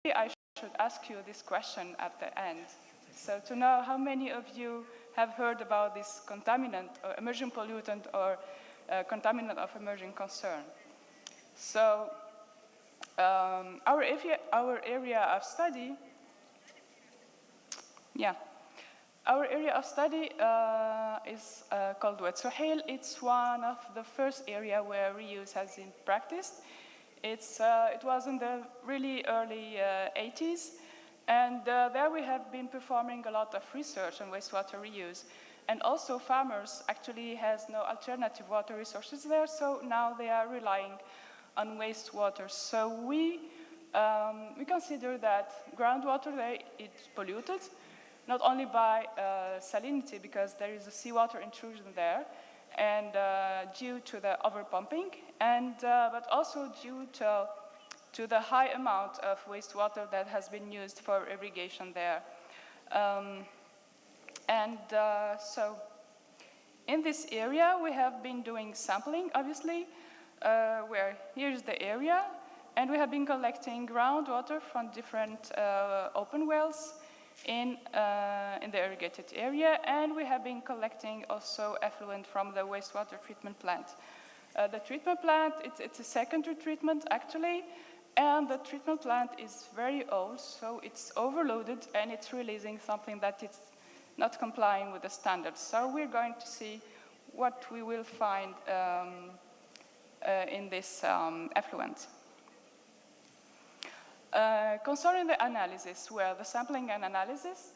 I should ask you this question at the end. So to know how many of you have heard about this contaminant or emerging pollutant or contaminant of emerging concern. So our area of study, our area of study is called Souhil. It's one of the first area where reuse has been practiced. It was in the really early 80s, and there we have been performing a lot of research on wastewater reuse. And also farmers actually has no alternative water resources there, so now they are relying on wastewater. So we consider that groundwater there is polluted, not only by salinity, because there is a seawater intrusion there, and due to the overpumping, and but also due to the high amount of wastewater that has been used for irrigation there. So in this area, we have been doing sampling, obviously, where here's the area, and we have been collecting groundwater from different open wells in the irrigated area, and we have been collecting also effluent from the wastewater treatment plant. The treatment plant, it's a secondary treatment, actually, and the treatment plant is very old, so it's overloaded, and it's releasing something that is not complying with the standards. So we're going to see what we will find in this effluent. Concerning the analysis, well, the sampling and analysis,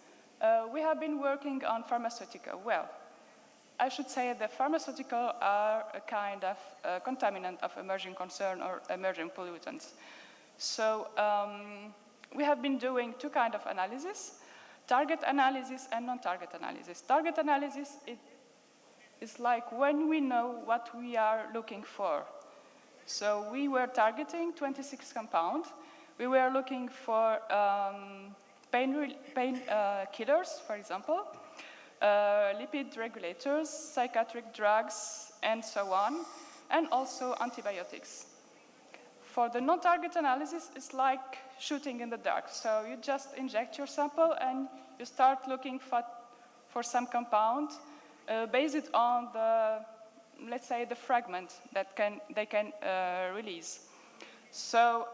we have been working on pharmaceutical. Well, I should say that pharmaceutical are a kind of contaminant of emerging concern or emerging pollutants. So we have been doing two kinds of analysis, target analysis and non-target analysis. Target analysis is like when we know what we are looking for. So we were targeting 26 compounds. We were looking for pain killers, for example, lipid regulators, psychiatric drugs, and so on, and also antibiotics. For the non-target analysis, it's like shooting in the dark. So you just inject your sample and you start looking for some compound based on the, let's say, the fragment that they can release. So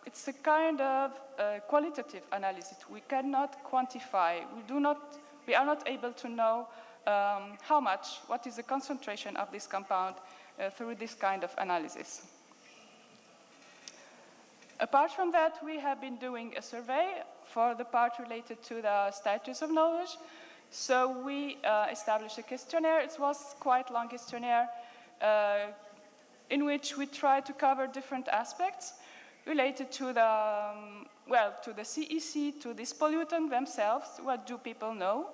it's a kind of qualitative analysis. We cannot quantify. We are not able to know how much, what is the concentration of this compound through this kind of analysis. Apart from that, we have been doing a survey for the part related to the status of knowledge. So we established a questionnaire. It was quite a long questionnaire in which we tried to cover different aspects related to the, to the CEC, to this pollutant themselves. What do people know,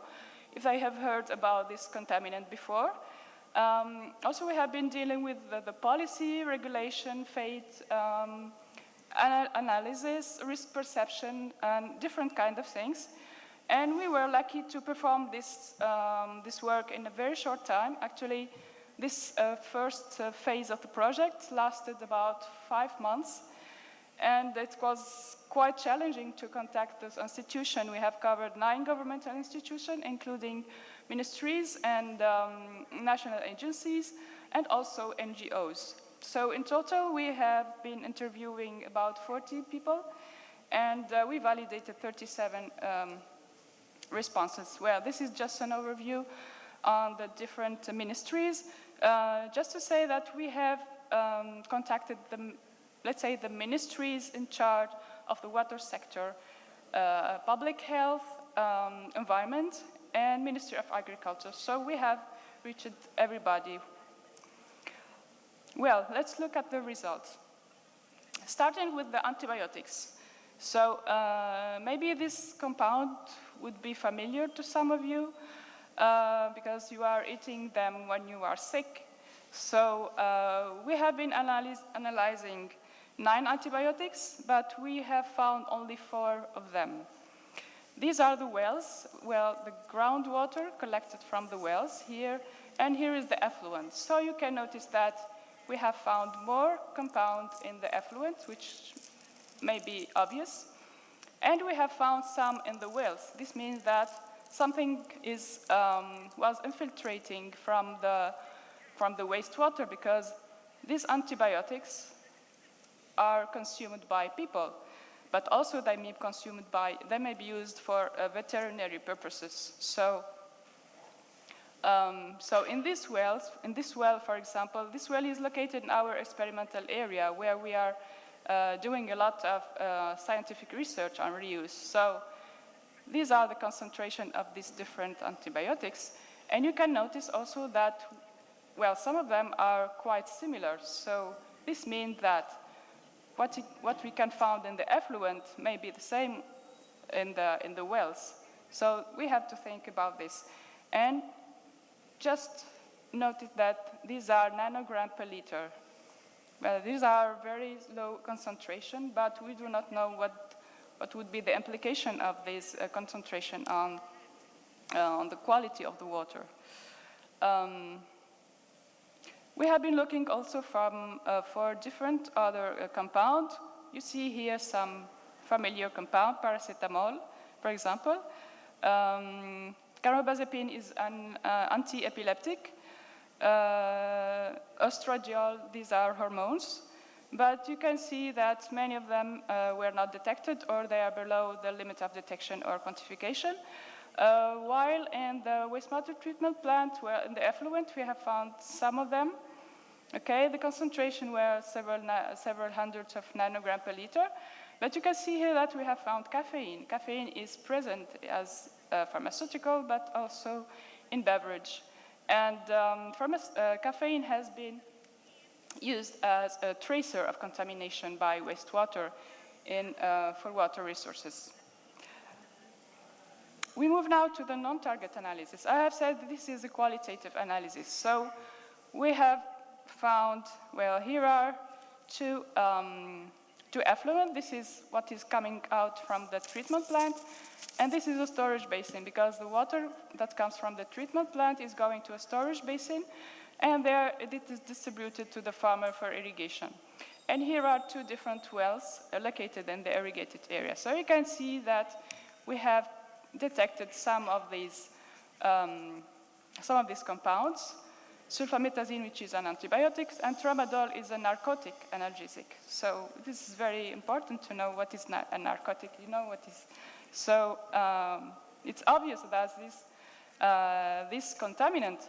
if they have heard about this contaminant before? Also, we have been dealing with the policy, regulation, fate, analysis, risk perception, and different kind of things. And we were lucky to perform this work in a very short time. Actually, this first phase of the project lasted about 5 months. And it was quite challenging to contact this institution. We have covered 9 governmental institutions, including ministries and national agencies, and also NGOs. So in total, we have been interviewing about 40 people, and we validated 37 responses. Well, this is just an overview on the different ministries. Just to say that we have contacted let's say the ministries in charge of the water sector, public health, environment, and Ministry of Agriculture. So we have reached everybody. Well, let's look at the results. Starting with the antibiotics. So maybe this compound would be familiar to some of you because you are eating them when you are sick. So we have been analyzing 9 antibiotics, but we have found only 4 of them. These are the wells, the groundwater collected from the wells here, and here is the effluent. So you can notice that we have found more compound in the effluent, which may be obvious. And we have found some in the wells. This means that something was infiltrating from the wastewater, because these antibiotics are consumed by people, but also they may be used for veterinary purposes. So in this well, for example, this well is located in our experimental area where we are doing a lot of scientific research on reuse. So these are the concentration of these different antibiotics. And you can notice also that, well, some of them are quite similar. So this means that what we can find in the effluent may be the same in the wells. So we have to think about this. And just notice that these are nanogram per liter. Well, these are very low concentration, but we do not know what would be the implication of this concentration on the quality of the water. We have been looking also for different other compounds. You see here some familiar compound, paracetamol, for example. Carbamazepine is an anti-epileptic. Estradiol, these are hormones. But you can see that many of them were not detected, or they are below the limit of detection or quantification. While in the wastewater treatment plant, where in the effluent, we have found some of them. Okay, the concentration were several hundreds of nanograms per liter. But you can see here that we have found caffeine. Caffeine is present as pharmaceutical, but also in beverage. And caffeine has been used as a tracer of contamination by wastewater for water resources. We move now to the non-target analysis. I have said this is a qualitative analysis. So we have found, well, here are two effluent. This is what is coming out from the treatment plant. And this is a storage basin, because the water that comes from the treatment plant is going to a storage basin, and there it is distributed to the farmer for irrigation. And here are two different wells located in the irrigated area. So you can see that we have detected some of these compounds. Sulfametazine, which is an antibiotic, and tramadol is a narcotic analgesic. So this is very important to know what is a narcotic. You know what is. So it's obvious that this contaminant,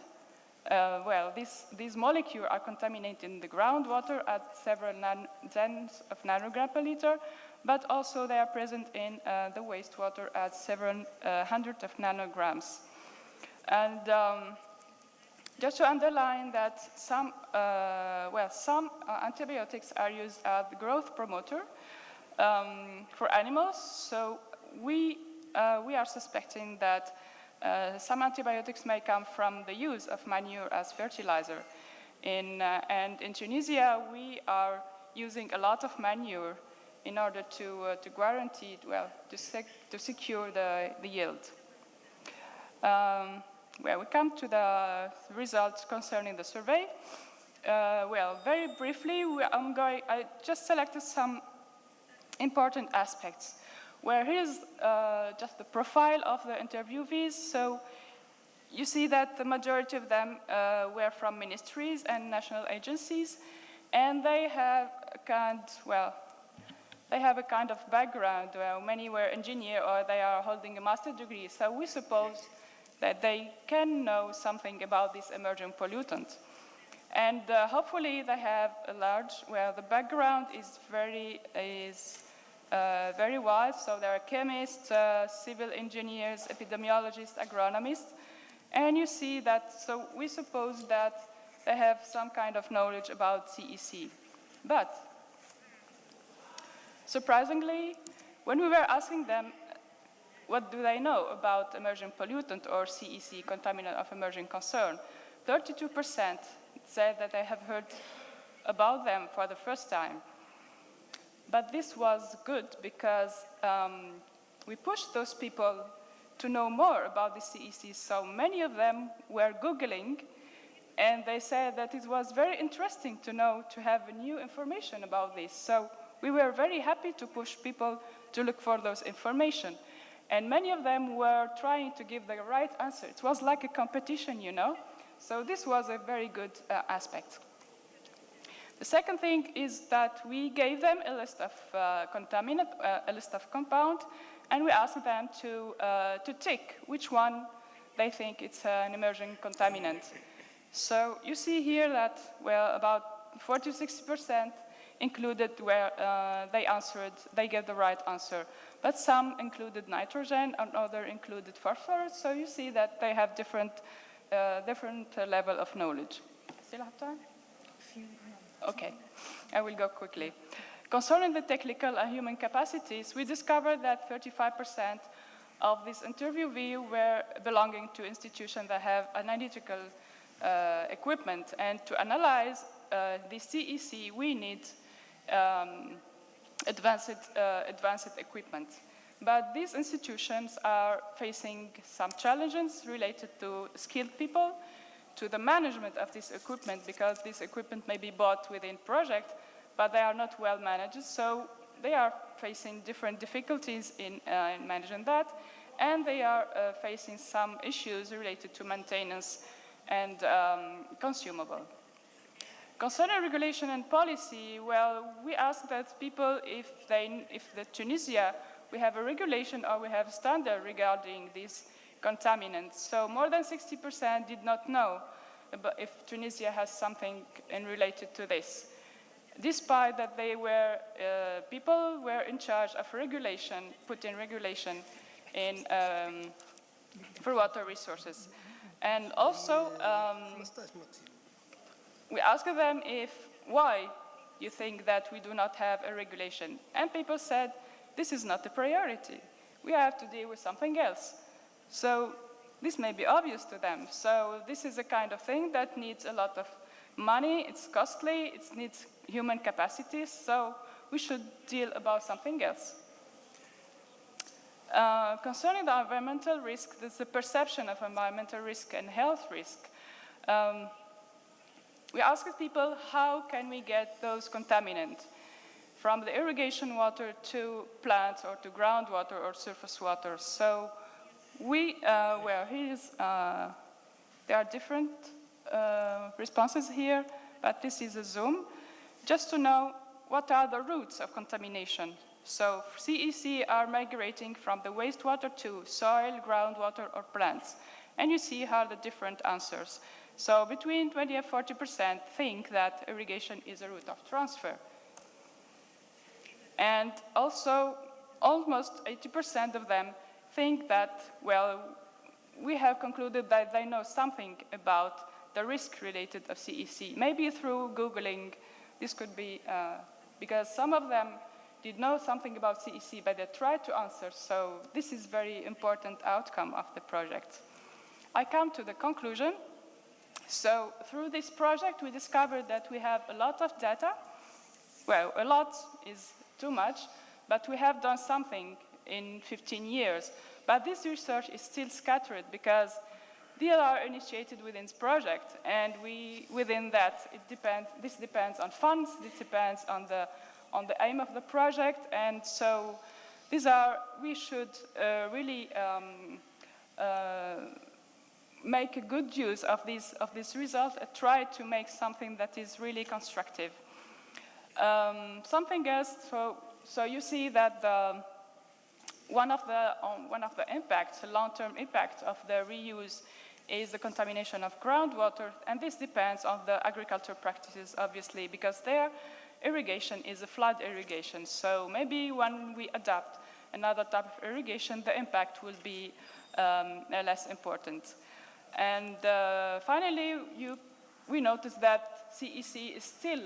these molecules are contaminated in the groundwater at several tens of nanograms per liter, but also they are present in the wastewater at several hundreds of nanograms. And just to underline that some antibiotics are used as the growth promoter for animals. So we are suspecting that some antibiotics may come from the use of manure as fertilizer. And in Tunisia, we are using a lot of manure in order to guarantee, to secure the yield. We come to the results concerning the survey. Very briefly, I just selected some important aspects, where here's just the profile of the interviewees. So you see that the majority of them were from ministries and national agencies, and they have a kind of background. Many were engineers, or they are holding a master's degree. So we suppose that they can know something about this emerging pollutant. And hopefully they have a the background is very wide. So there are chemists, civil engineers, epidemiologists, agronomists. And you see that, so we suppose that they have some kind of knowledge about CEC. But surprisingly, when we were asking them, what do they know about emerging pollutant or CEC, contaminant of emerging concern, 32% said that they have heard about them for the first time. But this was good because we pushed those people to know more about the CEC. So many of them were Googling, and they said that it was very interesting to have new information about this. So we were very happy to push people to look for those information. And many of them were trying to give the right answer. It was like a competition, you know? So this was a very good aspect. The second thing is that we gave them a list of contaminant, a list of compound, and we asked them to tick which one they think it's an emerging contaminant. So you see here that, well, about 40 to 60% included where they gave the right answer. But some included nitrogen and other included phosphorus. So you see that they have different level of knowledge. Still have time? Okay, I will go quickly. Concerning the technical and human capacities, we discovered that 35% of this interviewee were belonging to institutions that have analytical equipment. And to analyze the CEC, we need advanced equipment. But these institutions are facing some challenges related to skilled people, to the management of this equipment, because this equipment may be bought within project, but they are not well managed. So they are facing different difficulties in managing that, and they are facing some issues related to maintenance and consumable. Concerning regulation and policy, well, we asked that people if the Tunisia, we have a regulation or we have a standard regarding these contaminants. So more than 60% did not know if Tunisia has something related to this. Despite that they were, people were in charge of regulation, put in regulation in, for water resources. And also, we asked them why you think that we do not have a regulation. And people said, this is not a priority. We have to deal with something else. So this may be obvious to them. So this is a kind of thing that needs a lot of money, it's costly, it needs human capacities, so we should deal about something else. Concerning the environmental risk, there's the perception of environmental risk and health risk. We asked people, how can we get those contaminants from the irrigation water to plants or to groundwater or surface water? So there are different responses here, but this is a zoom, just to know what are the routes of contamination. So CEC are migrating from the wastewater to soil, groundwater, or plants. And you see how the different answers. So between 20 and 40% think that irrigation is a route of transfer. And also, almost 80% of them think that, well, we have concluded that they know something about the risk related of CEC. Maybe through Googling, this could be, because some of them did know something about CEC, but they tried to answer. So this is very important outcome of the project. I come to the conclusion. So through this project, we discovered that we have a lot of data. Well, a lot is too much, but we have done something in 15 years. But this research is still scattered because these are initiated within this project, and within that, this depends on funds, this depends on the aim of the project, and so we should really make a good use of this result and try to make something that is really constructive. Something else, so you see that one of the impacts, the long-term impact of the reuse is the contamination of groundwater, and this depends on the agriculture practices, obviously, because their irrigation is a flood irrigation. So maybe when we adopt another type of irrigation, the impact will be less important. And finally, we noticed that CEC is still,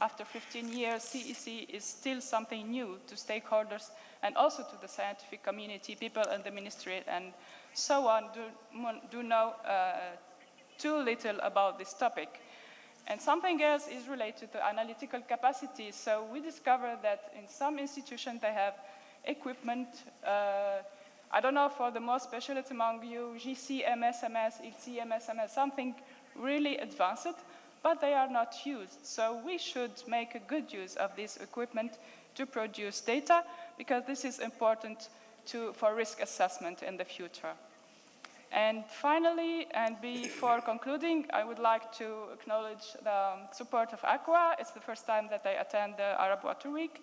after 15 years, CEC is still something new to stakeholders and also to the scientific community, people in the ministry and so on do know too little about this topic. And something else is related to analytical capacity. So we discovered that in some institutions they have equipment, I don't know for the more specialists among you, GC, MS, LC, MS, something really advanced, but they are not used. So we should make a good use of this equipment to produce data, because this is important for risk assessment in the future. And finally, and before concluding, I would like to acknowledge the support of Aqua. It's the first time that I attend the Arab Water Week.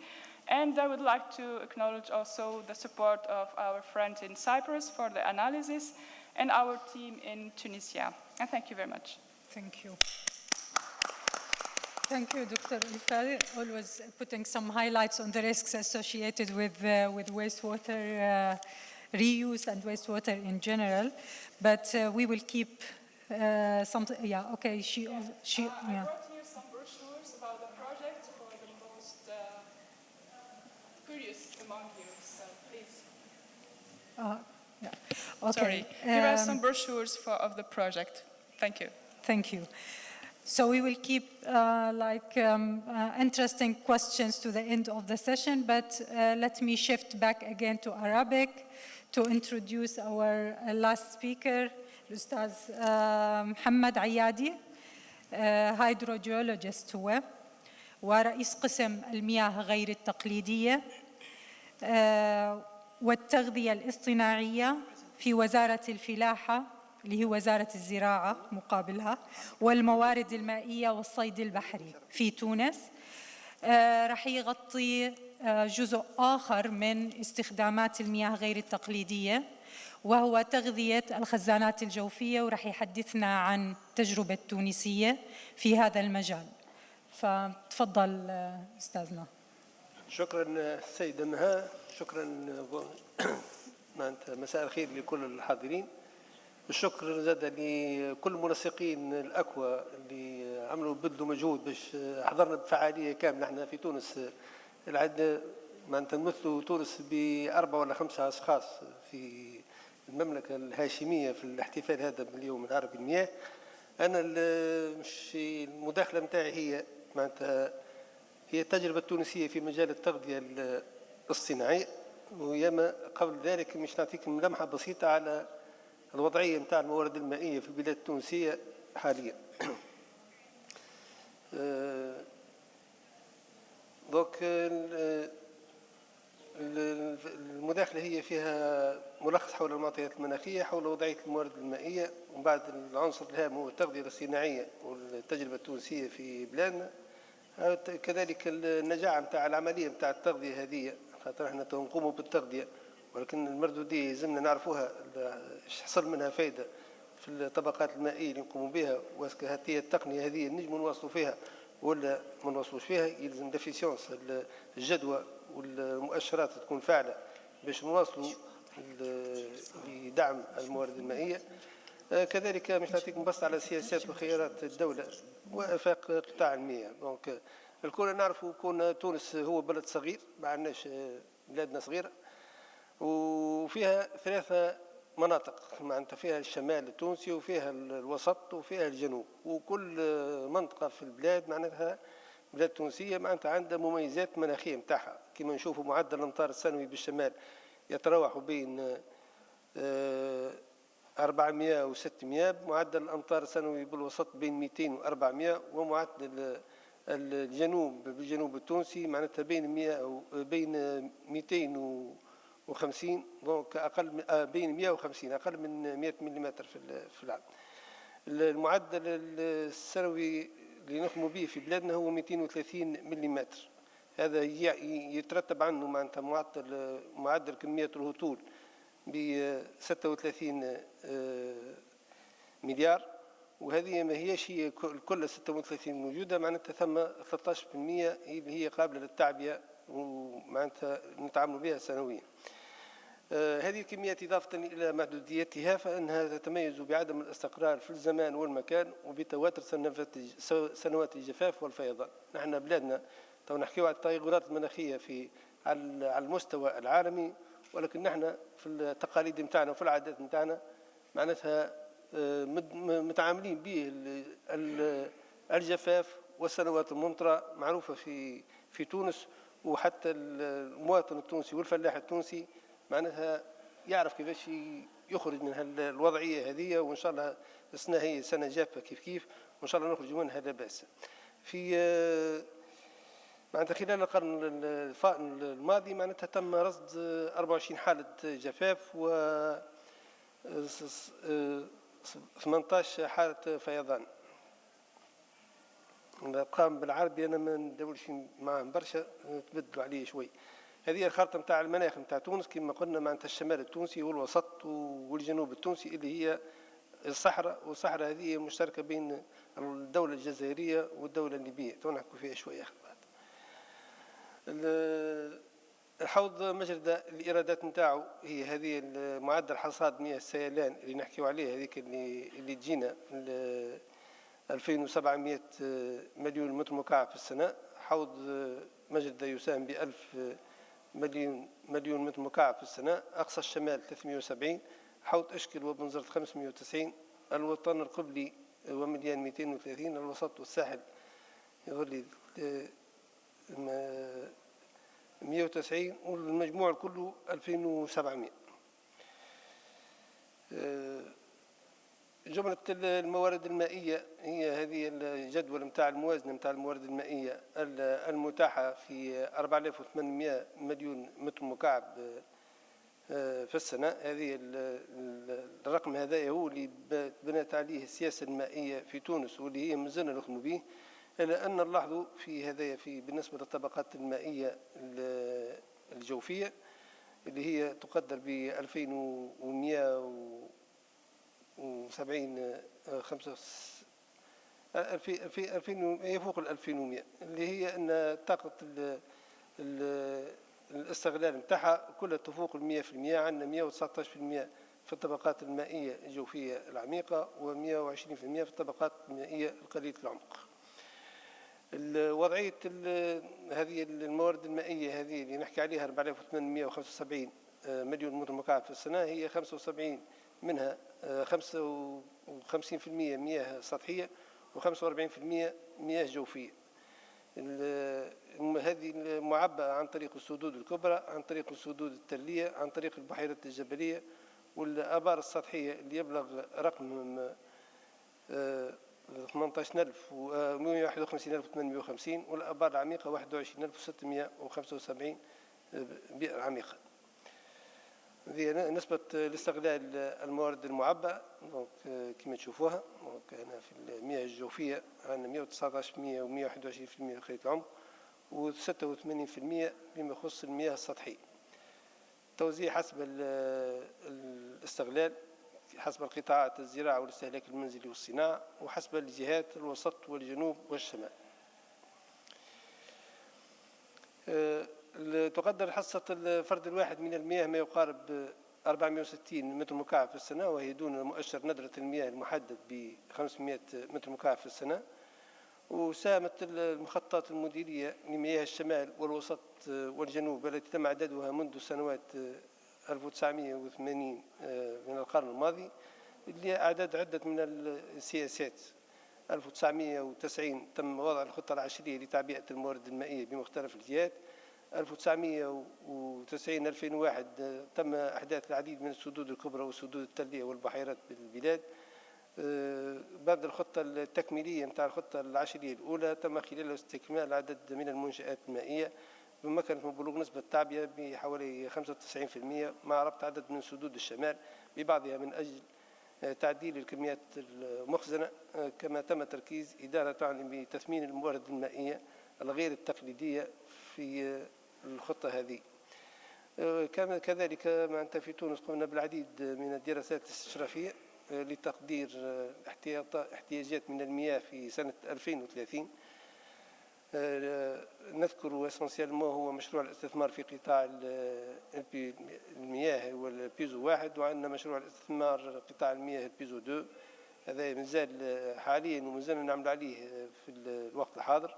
And I would like to acknowledge also the support of our friends in Cyprus for the analysis and our team in Tunisia. And thank you very much. Thank you. Thank you, Dr. Olfa, always putting some highlights on the risks associated with wastewater reuse and wastewater in general. But we will keep something. Yeah. Okay. I brought here some brochures about the project for the most curious among you. So please. Yeah. Okay. Sorry. Here are some brochures of the project. Thank you. Thank you. So we will keep interesting questions to the end of the session, but let me shift back again to Arabic to introduce our last speaker, الأستاذ محمد عيادي, hydrogeologist هو ورئيس قسم المياه غير التقليدية والتغذية الاصطناعية في وزارة الفلاحة اللي هي وزارة الزراعة مقابلها والموارد المائية والصيد البحري في تونس. رح يغطي جزء آخر من استخدامات المياه غير التقليدية وهو تغذية الخزانات الجوفية، ورح يحدثنا عن تجربة تونسية في هذا المجال. فتفضل أستاذنا. شكرا سيدة مها، شكرا مساء الخير لكل الحاضرين. الشكر زاد لكل منسقين الأكوا اللي عملوا بذلوا مجهود باش حضرنا بفعالية كاملة. احنا في تونس العدد نمثلوا تونس ب4 ولا 5 أشخاص في المملكة الهاشمية في الاحتفال هذا باليوم العربي المياه. أنا مش المداخلة متاعي هي هي التجربة التونسية في مجال التغذية الاصطناعية، وياما قبل ذلك مش نعطيكم لمحة بسيطة على الوضعية متاع الموارد المائية في البلاد التونسية حاليا. دوك المداخلة هي فيها ملخص حول المعطيات المناخية، حول وضعية الموارد المائية، ومن بعد العنصر الهام هو التغذية الاصطناعية والتجربة التونسية في بلادنا، كذلك النجاعة متاع العملية متاع التغذية هذه، خاطر احنا نقوموا بالتغذية ولكن المردودية لازمنا نعرفوها ايش حصل منها فايدة في الطبقات المائية اللي نقوموا بها، وهي التقنية هذه نجموا نواصلوا فيها ولا ما نواصلوش فيها. يلزم ديفيسيونس الجدوى والمؤشرات تكون فاعلة باش نواصلوا لدعم الموارد المائية. كذلك مش نعطيكم بس على سياسات وخيارات الدولة وآفاق قطاع المياه. دونك الكل نعرفوا كون تونس هو بلد صغير، ما عندناش بلادنا صغيرة، وفيها 3 مناطق معناتها فيها الشمال التونسي وفيها الوسط وفيها الجنوب، وكل منطقة في البلاد معناتها بلاد تونسية معناتها عندها مميزات مناخية متاعها. كما نشوفوا معدل الأمطار السنوي بالشمال يتراوح بين 400 و 600، معدل الأمطار السنوي بالوسط بين 200 و 400، ومعدل الجنوب بالجنوب التونسي معناتها بين 250 دونك اقل بين 150 اقل من 100 ملم في العام. المعدل السنوي اللي نخدموا به في بلادنا هو 230 ملم. هذا يترتب عنه معناتها معدل كمية الهطول ب 36 مليار، وهذه ما هيش هي كل 36 موجودة، معناتها ثم 13% اللي هي قابلة للتعبئة ومعناتها نتعاملوا بها سنويا. هذه الكميات إضافة إلى محدوديتها فإنها تتميز بعدم الاستقرار في الزمان والمكان وبتواتر سنوات الجفاف والفيضان. نحن بلادنا تو نحكيو على التغيرات المناخية على المستوى العالمي، ولكن نحن في التقاليد متاعنا وفي العادات متاعنا معناتها متعاملين به الجفاف والسنوات الممطرة معروفة في تونس، وحتى المواطن التونسي والفلاح التونسي معناتها يعرف كيفاش يخرج من الوضعية هذه، وإن شاء الله السنة هي سنة جافة كيف وإن شاء الله نخرج منها لا بأس. في معناتها خلال القرن الماضي معناتها تم رصد 24 حالة جفاف و 18 حالة فيضان. الأرقام بالعربي أنا ما ندولش معاهم برشا، تبدلوا عليه شوي. هذه الخارطة نتاع المناخ نتاع تونس كما قلنا، معناتها الشمال التونسي والوسط والجنوب التونسي اللي هي الصحراء، والصحراء هذه مشتركة بين الدولة الجزائرية والدولة الليبية، تو نحكوا فيها شوية. الحوض مجرد الإيرادات نتاعو هي هذه معدل حصاد مياه السيلان اللي نحكيو عليه، هذيك اللي تجينا 2700 مليون متر مكعب في السنة. حوض مجرد يساهم ب1000 مليون متر مكعب في السنة. أقصى الشمال 370، حوض أشكل وبنزرت 590، الوطن القبلي ومليان 230، الوسط والساحل يظل 190، والمجموع كله 2700. جملة الموارد المائية هي هذه الجدول نتاع الموازنة نتاع الموارد المائية المتاحة في 4800 مليون متر مكعب في السنة. هذه الرقم هذا هو اللي بنت عليه السياسة المائية في تونس، واللي هي مازلنا نخدموا به. إلا أن نلاحظوا في هذا بالنسبة للطبقات المائية الجوفية اللي هي تقدر ب 2170 هي فوق 2100، اللي هي أن طاقة الاستغلال نتاعها كلها تفوق 100%. عندنا 119% في الطبقات المائية الجوفية العميقة، و120% في الطبقات المائية القليلة العمق. وضعية هذه الموارد المائية هذه اللي نحكي عليها 4875 مليون متر مكعب في السنة، هي 75 منها 55% مياه سطحية و45% مياه جوفية. هذه المعبأة عن طريق السدود الكبرى، عن طريق السدود التلية، عن طريق البحيرات الجبلية والآبار السطحية اللي يبلغ رقم 15850، والآبار العميقة 21675 بئر عميقة. هذه نسبة لاستغلال الموارد المعبأة كما تشوفوها. هنا في المياه الجوفية عندنا 119% و121% لخلية العمق، و86% فيما يخص المياه السطحية. توزيع حسب الاستغلال، حسب القطاعات: الزراعة والاستهلاك المنزلي والصناعة، وحسب الجهات: الوسط والجنوب والشمال. تقدر حصة الفرد الواحد من المياه ما يقارب 460 متر مكعب في السنة، وهي دون مؤشر ندرة المياه المحدد ب 500 متر مكعب في السنة. وساهمت المخططات المديرية لمياه الشمال والوسط والجنوب التي تم عددها منذ سنوات 1980 من القرن الماضي لإعداد عدة من السياسات. 1990 تم وضع الخطة العشرية لتعبئة الموارد المائية بمختلف الجهات. 1990-2001 تم إحداث العديد من السدود الكبرى والسدود التلية والبحيرات بالبلاد. بعد الخطة التكميلية نتاع الخطة العشرية الأولى تم خلالها استكمال عدد من المنشآت المائية، بمكنت من بلوغ نسبة التعبئة بحوالي 95%، مع ربط عدد من سدود الشمال ببعضها من أجل تعديل الكميات المخزنة. كما تم تركيز إدارة تعني بتثمين الموارد المائية الغير التقليدية في الخطة هذه. كذلك معناتها في تونس قمنا بالعديد من الدراسات الاستشرافية لتقدير احتياجات من المياه في سنة 2030. نذكر اسونسيالمون هو مشروع الاستثمار في قطاع المياه والبيزو 1، وعندنا مشروع الاستثمار قطاع المياه البيزو 2. هذا مازال حاليا ومازال نعمل عليه في الوقت الحاضر.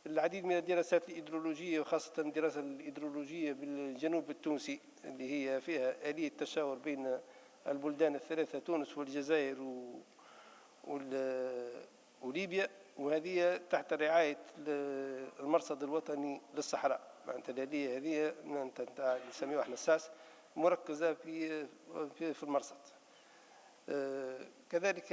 العديد من الدراسات الإيدرولوجية، وخاصة الدراسة الإيدرولوجية بالجنوب التونسي اللي هي فيها آلية تشاور بين البلدان الثلاثة: تونس والجزائر وليبيا، وهذه تحت رعاية المرصد الوطني للصحراء. معناتها الآلية هذه نتاع نسميوها احنا الساس مركزة في المرصد. كذلك